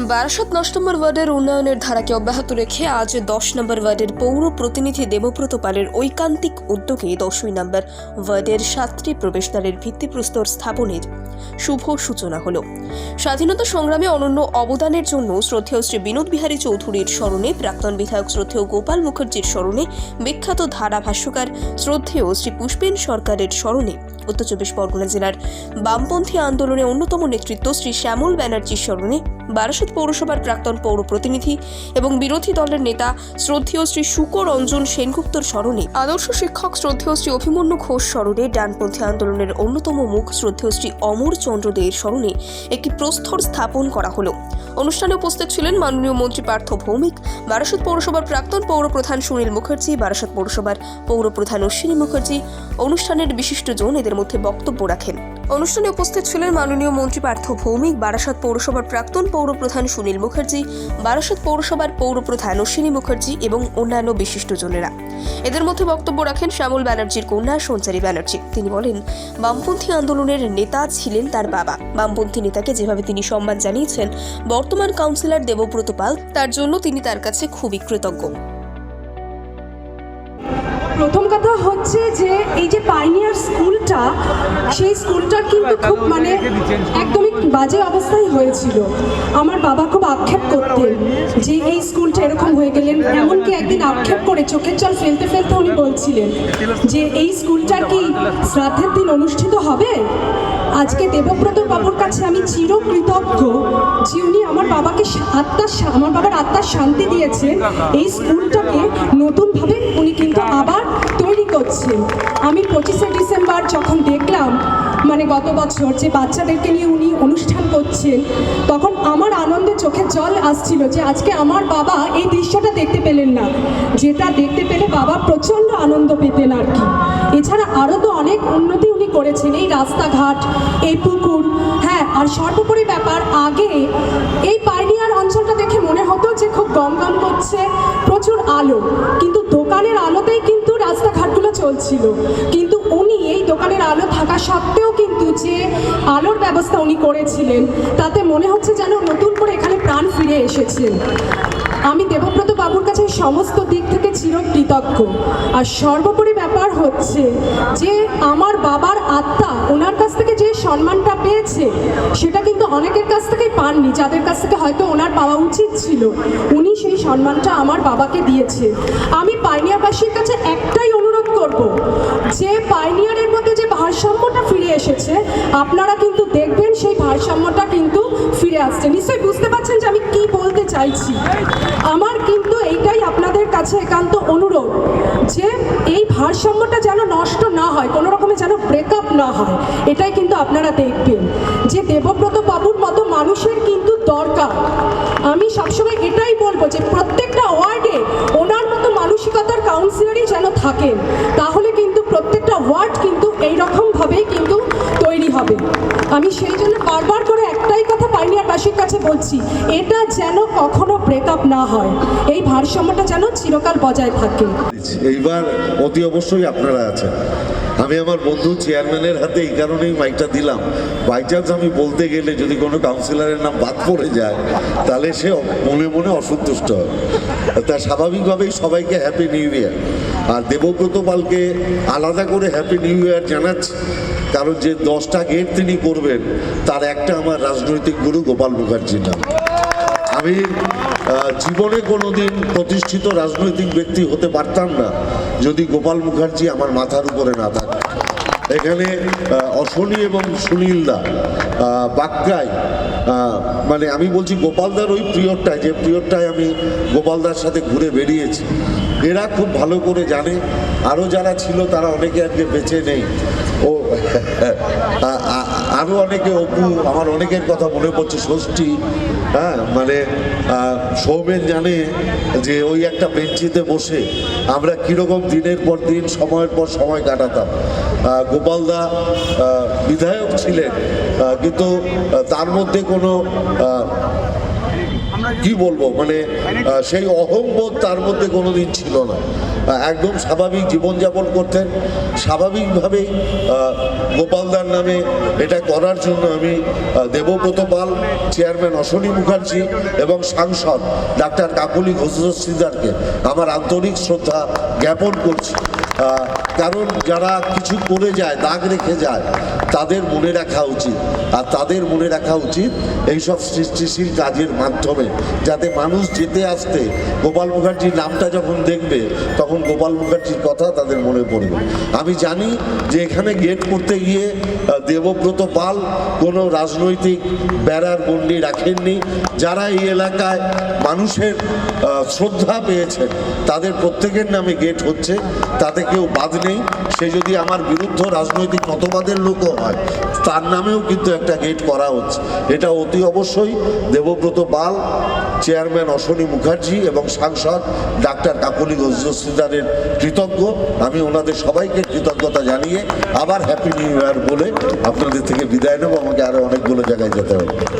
বারাসত ৯ নম্বর ওয়ার্ডের উন্নয়নের ধারাকে অব্যাহত রেখে আজ ১০ নম্বর ওয়ার্ডের পৌর প্রতিনিধি দেবব্রত পালের ঐকান্তিক উদ্যোগে ১০ নম্বর ওয়ার্ডের ৭টি প্রবেশদ্বারের ভিত্তিপ্রস্তর স্থাপনের শুভ সূচনা হল। স্বাধীনতা সংগ্রামে অনন্য অবদানের জন্য শ্রদ্ধেয় শ্রী বিনোদ বিহারী চৌধুরীর স্মরণে, প্রাক্তন বিধায়ক শ্রদ্ধেয় গোপাল মুখার্জির স্মরণে, বিখ্যাত ধারাভাষ্যকার শ্রদ্ধেয় শ্রী পুষ্পেন সরকারের স্মরণে, উত্তর ২৪ পরগনা জেলার বামপন্থী আন্দোলনে অন্যতম নেতৃত্ব শ্রী শ্যামল ব্যানার্জির স্মরণে, বারাসত পৌরসভার প্রাক্তন পৌর প্রতিনিধি এবং বিরোধী দলের নেতা শ্রদ্ধেয় শ্রী সুকরঞ্জন সেনগুপ্তর স্মরণে, আদর্শ শিক্ষক শ্রদ্ধেয় শ্রী অভিমন্যু ঘোষ স্মরণে, ডানপন্থী আন্দোলনের অন্যতম মুখ শ্রদ্ধেয় শ্রী অমর চন্দ্র দেয়ের স্মরণে একটি প্রস্তর স্থাপন করা হলো। অনুষ্ঠানে উপস্থিত ছিলেন মাননীয় মন্ত্রী পার্থ ভৌমিক, বারাসত পৌরসভার প্রাক্তন পৌর প্রধান সুনীল মুখার্জি, বারাসত পৌরসভার পৌর প্রধান অশ্বিনী মুখার্জি। অনুষ্ঠানের বিশিষ্টজন এদের মধ্যে বক্তব্য রাখেন। অনুষ্ঠানে উপস্থিত ছিলেন মাননীয় মন্ত্রী পার্থ ভৌমিক, বারাসত পৌরসভার প্রাক্তন পৌর প্রধান সুনীল মুখার্জি, বারাসত পৌরসভার পৌর প্রধান অশ্বিনী মুখার্জি এবং অন্যান্য বিশিষ্টজনেরা। এদের মধ্যে বক্তব্য রাখেন শ্যামল ব্যানার্জির কন্যা সঞ্চারী ব্যানার্জি। তিনি বলেন, বামপন্থী আন্দোলনের নেতা ছিলেন তার বাবা। বামপন্থী নেতাকে যেভাবে তিনি সম্মান জানিয়েছেন বর্তমান কাউন্সিলর দেবব্রত পাল, তার জন্য তিনি তার কাছে খুবই কৃতজ্ঞ। প্রথম কথা হচ্ছে যে এই যে পাইনিয়ার স্কুলটা, সেই স্কুলটা কিন্তু খুব একদমই বাজে অবস্থায় হয়েছিল। আমার বাবা খুব আক্ষেপ করতেন যে এই স্কুলটা এরকম হয়ে গেলেন, এমনকি একদিন আক্ষেপ করে চোখের জল ফেলতে ফেলতে উনি বলছিলেন যে এই স্কুলটার কি শ্রাদ্ধের দিন অনুষ্ঠিত হবে। আজকে দেবব্রত বাবুর কাছে আমি চিরকৃতজ্ঞ যে উনি আমার বাবার আত্মার শান্তি দিয়েছেন। এই স্কুলটাকে নতুনভাবে উনি কিন্তু আবার তৈরি করছেন। আমি 25শে ডিসেম্বর যখন দেখলাম গত বছর যে বাচ্চাদেরকে নিয়ে উনি অনুষ্ঠান করছেন, তখন আমার আনন্দে চোখের জল আসছিল যে আজকে আমার বাবা এই দৃশ্যটা দেখতে পেলেন না, যেটা দেখতে পেলে বাবা প্রচণ্ড আনন্দ পেতেন আর কি। এছাড়া আরও তো অনেক উন্নতি উনি করেছেন, এই রাস্তাঘাট, এই পুকুর, হ্যাঁ, আর সর্বোপরি ব্যাপার, আগে এই পাইনিয়ার অঞ্চলটা দেখে মনে হতো যে খুব গম করছে, প্রচুর আলো, কিন্তু দোকানের আলোতেই কিন্তু রাস্তাঘাটগুলো চলছিল। কিন্তু উনি এই দোকানের আলো থাকা সত্ত্বেও কিন্তু যে আলোর ব্যবস্থা উনি করেছিলেন, তাতে মনে হচ্ছে যেন নতুন করে এখানে প্রাণ ফিরে এসেছেন। আমি দেবব্রত বাবুর কাছে সমস্ত দিক থেকে চিরকৃতজ্ঞ। আর সর্বোপরি ব্যাপার হচ্ছে যে আমার বাবার আত্মা ওনার কাছ থেকে যে সম্মানটা পেয়েছে, সেটা কিন্তু অনেকের কাছ থেকেই পাননি, যাদের কাছ থেকে হয়তো ওনার পাওয়া উচিত ছিল। উনি সেই সম্মানটা আমার বাবাকে দিয়েছে। আমি পাইনিয়ারবাসীর কাছে একটাই অনুরোধ করব যে পাইনিয়ারের মধ্যে যে ভারসাম্যটা ফিরে এসেছে, আপনারা কিন্তু দেখবেন সেই ভারসাম্যটা কিন্তু ফিরে আসছে। নিশ্চয়ই বুঝতে পারছেন যে আমি কি বলতে চাইছি। আমার কিন্তু এইটাই আপনাদের কাছে একান্ত অনুরোধ যে এই ভারসাম্যটা যেন নষ্ট না হয়, কোনো রকমের যেন ব্রেকআপ না হয়। এটাই কিন্তু আপনারা দেখবেন যে দেবব্রত বাবুর মতো মানুষের কিন্তু দরকার। আমি সবসময় এটাই বলবো যে প্রত্যেকটা ওয়ার্ডে ওনার মতো মানসিকতার কাউন্সিলরই যেন থাকেন, তাহলে কিন্তু প্রত্যেকটা ওয়ার্ড কিন্তু এইরকমভাবেই কিন্তু তৈরি হবে। আমি সেই জন্য বারবার করে একটাই কথা পাইনিয়ারবাসীর কাছে বলছি, এটা যেন কখনো ব্রেকআপ না হয়, এই ভারসাম্যটা যেন চিরকাল বজায় থাকে। এইবার অতি অবশ্যই আপনারা আছেন। আমি আমার বন্ধু চেয়ারম্যানের হাতে এই কারণেই মাইকটা দিলাম, বাই চান্স আমি বলতে গেলে যদি কোনো কাউন্সিলরের নাম বাদ পড়ে যায়, তাহলে সে মনে মনে অসন্তুষ্ট হয়। তা স্বাভাবিকভাবেই সবাইকে হ্যাপি নিউ ইয়ার। আর দেবব্রত পালকে আলাদা করে হ্যাপি নিউ ইয়ার জানাচ্ছি, কারণ যে 10টা গেট তিনি করবেন, তার একটা আমার রাজনৈতিক গুরু গোপাল মুখার্জির নাম। আমি জীবনে কোনোদিন প্রতিষ্ঠিত রাজনৈতিক ব্যক্তি হতে পারতাম না যদি গোপাল মুখার্জি আমার মাথার উপরে না থাকে। এখানে অশনি এবং সুনীলদা, বাক্কায়, আমি বলছি গোপালদার ওই পিরিয়ডটায়, যে পিরিয়ডটায় আমি গোপালদার সাথে ঘুরে বেরিয়েছি, এরা খুব ভালো করে জানে। আরও যারা ছিল তারা অনেকে আজকে বেঁচে নেই, ও আরও অনেকে, অপু, আমার অনেকের কথা মনে পড়ছে, ষষ্ঠী, হ্যাঁ, সৌমেন জানে যে ওই একটা বেঞ্চিতে বসে আমরা কীরকম দিনের পর দিন, সময়ের পর সময় কাটাতাম। গোপালদা বিধায়ক ছিলেন, কিন্তু তার মধ্যে কোনো কি বলবো, মানে সেই অহংবোধ তার মধ্যে কোনোদিন ছিল না। একদম স্বাভাবিক জীবনযাপন করতেন। স্বাভাবিকভাবেই গোপালদার নামে এটা করার জন্য আমি দেবব্রত পাল, চেয়ারম্যান অশ্বনী মুখার্জি এবং সাংসদ ডাক্তার কাকলি ঘোষদারকে আমার আন্তরিক শ্রদ্ধা জ্ঞাপন করছি। কারণ যারা কিছু করে যায়, দাগ রেখে যায়, তাদের মনে রাখা উচিত। আর তাদের মনে রাখা উচিত এইসব সৃষ্টিশীল কাজের মাধ্যমে, যাতে মানুষ যেতে আসতে গোপাল মুখার্জির নামটা যখন দেখবে তখন গোপাল মুখার্জির কথা তাদের মনে পড়বে। আমি জানি যে এখানে গেট করতে গিয়ে দেবব্রত পাল কোনো রাজনৈতিক বেড়ার গণ্ডি রাখেননি। যারা এই এলাকায় মানুষের শ্রদ্ধা পেয়েছেন তাদের প্রত্যেকের নামে গেট হচ্ছে, তাতে কেউ বাদ নেই। সে যদি আমার বিরুদ্ধ রাজনৈতিক মতবাদের লোকও হয়, তার নামেও কিন্তু একটা গেট করা হচ্ছে। এটা অতি অবশ্যই দেবব্রত পাল, চেয়ারম্যান অশ্বনী মুখার্জি এবং সাংসদ ডাক্তার কাকলি ঘোষদারের কৃতজ্ঞ। আমি ওনাদের সবাইকে কৃতজ্ঞতা জানিয়ে আবার হ্যাপি নিউ ইয়ার বলে আপনাদের থেকে বিদায় নেব। আমাকে আরও অনেকগুলো জায়গায় যেতে হবে।